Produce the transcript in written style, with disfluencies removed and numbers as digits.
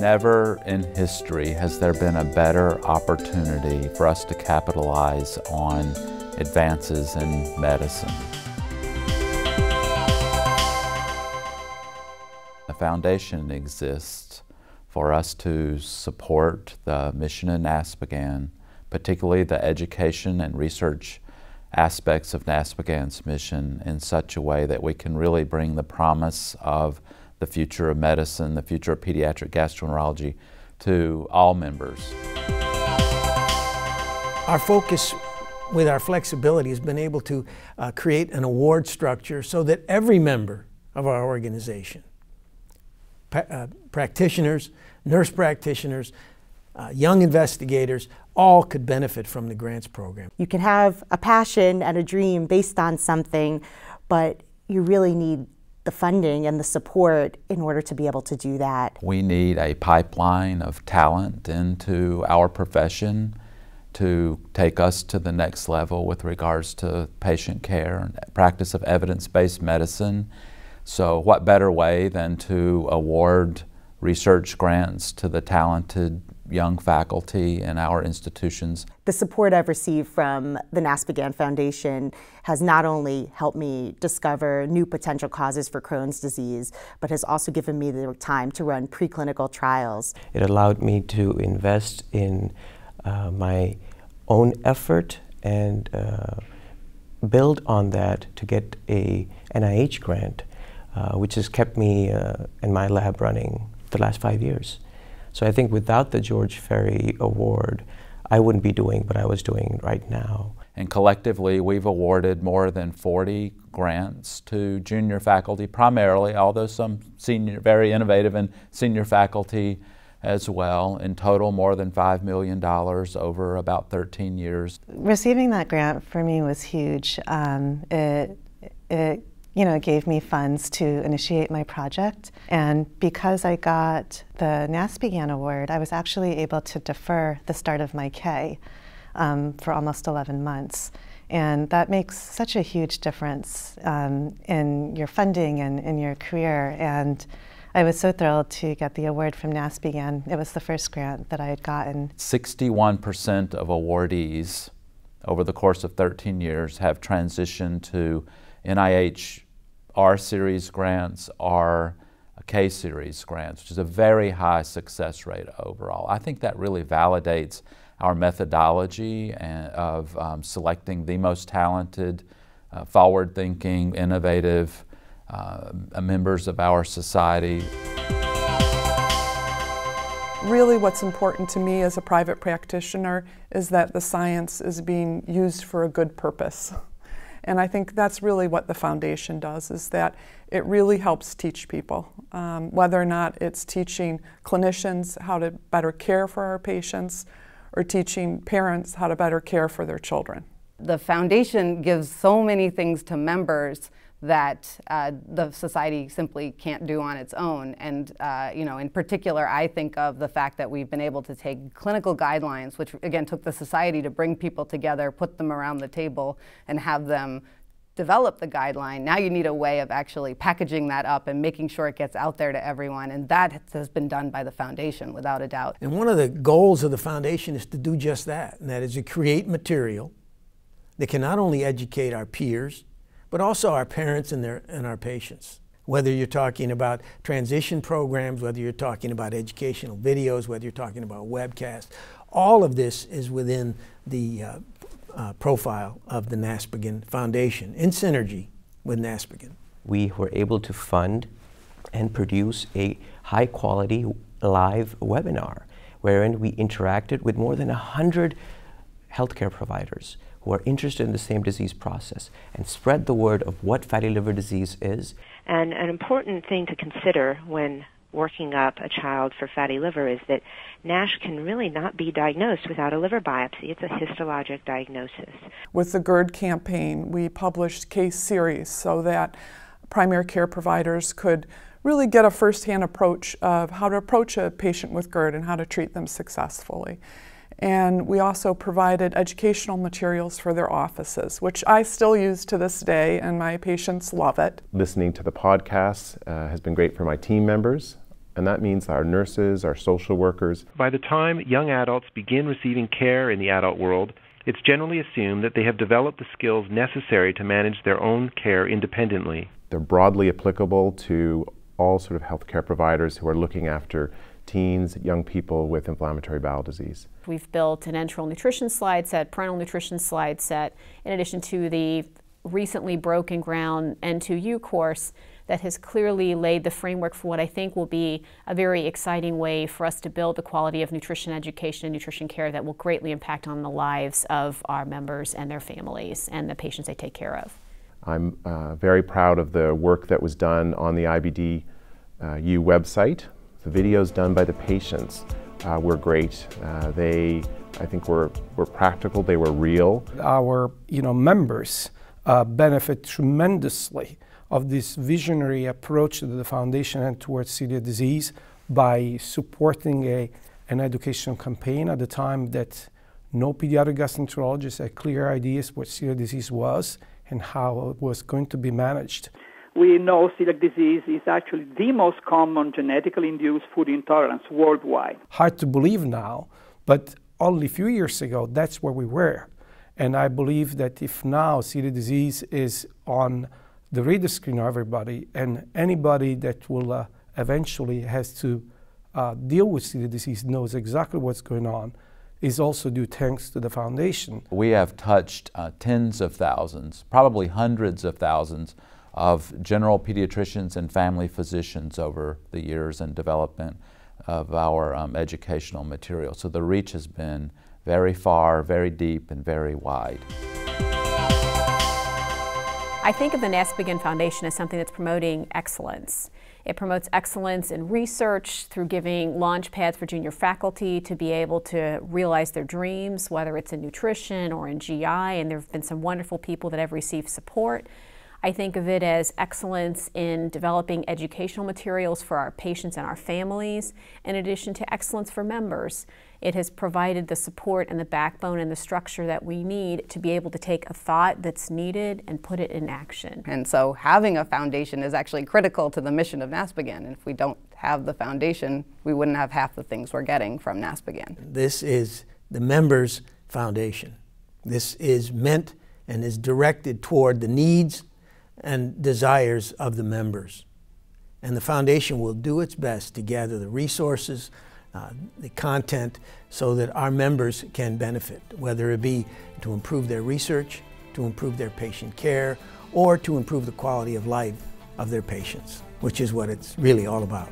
Never in history has there been a better opportunity for us to capitalize on advances in medicine. The foundation exists for us to support the mission in NASPGHAN, particularly the education and research aspects of NASPGHAN's mission in such a way that we can really bring the promise of the future of medicine, the future of pediatric gastroenterology to all members. Our focus with our flexibility has been able to create an award structure so that every member of our organization, practitioners, nurse practitioners, young investigators, all could benefit from the grants program. You can have a passion and a dream based on something, but you really need the funding and the support in order to be able to do that. We need a pipeline of talent into our profession to take us to the next level with regards to patient care and practice of evidence-based medicine. So what better way than to award research grants to the talented young faculty in our institutions. The support I've received from the NASPGHAN Foundation has not only helped me discover new potential causes for Crohn's disease, but has also given me the time to run preclinical trials. It allowed me to invest in my own effort and build on that to get a NIH grant, which has kept me and my lab running the last 5 years. So I think without the George Ferry Award, I wouldn't be doing what I was doing right now. And collectively, we've awarded more than 40 grants to junior faculty primarily, although some senior, very innovative and senior faculty as well. In total, more than $5 million over about 13 years. Receiving that grant for me was huge. It gave me funds to initiate my project, and because I got the NASPGHAN Award, I was actually able to defer the start of my K for almost 11 months. And that makes such a huge difference in your funding and in your career. And I was so thrilled to get the award from NASPGHAN. It was the first grant that I had gotten. 61% of awardees over the course of 13 years have transitioned to NIH R-Series grants or K-Series grants, which is a very high success rate overall. I think that really validates our methodology of selecting the most talented, forward-thinking, innovative members of our society. Really what's important to me as a private practitioner is that the science is being used for a good purpose. And I think that's really what the foundation does, is that it really helps teach people, whether or not it's teaching clinicians how to better care for our patients or teaching parents how to better care for their children. The foundation gives so many things to members that the society simply can't do on its own. And in particular, I think of the fact that we've been able to take clinical guidelines, which again took the society to bring people together, put them around the table, and have them develop the guideline. Now you need a way of actually packaging that up and making sure it gets out there to everyone, and that has been done by the foundation, without a doubt. And one of the goals of the foundation is to do just that, and that is to create material that can not only educate our peers, but also our parents and our patients. Whether you're talking about transition programs, whether you're talking about educational videos, whether you're talking about webcasts, all of this is within the profile of the NASPGHAN Foundation in synergy with NASPGHAN. We were able to fund and produce a high-quality live webinar wherein we interacted with more than 100 healthcare providers who are interested in the same disease process and spread the word of what fatty liver disease is. And an important thing to consider when working up a child for fatty liver is that NASH can really not be diagnosed without a liver biopsy. It's a histologic diagnosis. With the GERD campaign, we published case series so that primary care providers could really get a first-hand approach of how to approach a patient with GERD and how to treat them successfully. And we also provided educational materials for their offices, which I still use to this day, and my patients love it. Listening to the podcasts has been great for my team members. And that means our nurses, our social workers. By the time young adults begin receiving care in the adult world, it's generally assumed that they have developed the skills necessary to manage their own care independently. They're broadly applicable to all sort of healthcare providers who are looking after teens, young people with inflammatory bowel disease. We've built an enteral nutrition slide set, parental nutrition slide set, in addition to the recently broken ground N2U course that has clearly laid the framework for what I think will be a very exciting way for us to build the quality of nutrition education and nutrition care that will greatly impact on the lives of our members and their families and the patients they take care of. I'm very proud of the work that was done on the IBDU website. The videos done by the patients were great. I think were practical, they were real. Our members benefit tremendously of this visionary approach to the foundation and towards celiac disease by supporting an education campaign at the time that no pediatric gastroenterologist had clear ideas what celiac disease was and how it was going to be managed. We know celiac disease is actually the most common genetically induced food intolerance worldwide. Hard to believe now, but only a few years ago, that's where we were. And I believe that if now celiac disease is on the radar screen of everybody, and anybody that will eventually has to deal with celiac disease knows exactly what's going on, is also due thanks to the foundation. We have touched tens of thousands, probably hundreds of thousands of general pediatricians and family physicians over the years and development of our educational material. So the reach has been very far, very deep, and very wide. I think of the NASPGHAN Foundation as something that's promoting excellence. It promotes excellence in research through giving launch pads for junior faculty to be able to realize their dreams, whether it's in nutrition or in GI, and there have been some wonderful people that have received support. I think of it as excellence in developing educational materials for our patients and our families, in addition to excellence for members. It has provided the support and the backbone and the structure that we need to be able to take a thought that's needed and put it in action. And so having a foundation is actually critical to the mission of NASPGHAN. And if we don't have the foundation, we wouldn't have half the things we're getting from NASPGHAN. This is the members' foundation. This is meant and is directed toward the needs and desires of the members. And the foundation will do its best to gather the resources, the content, so that our members can benefit, whether it be to improve their research, to improve their patient care, or to improve the quality of life of their patients, which is what it's really all about.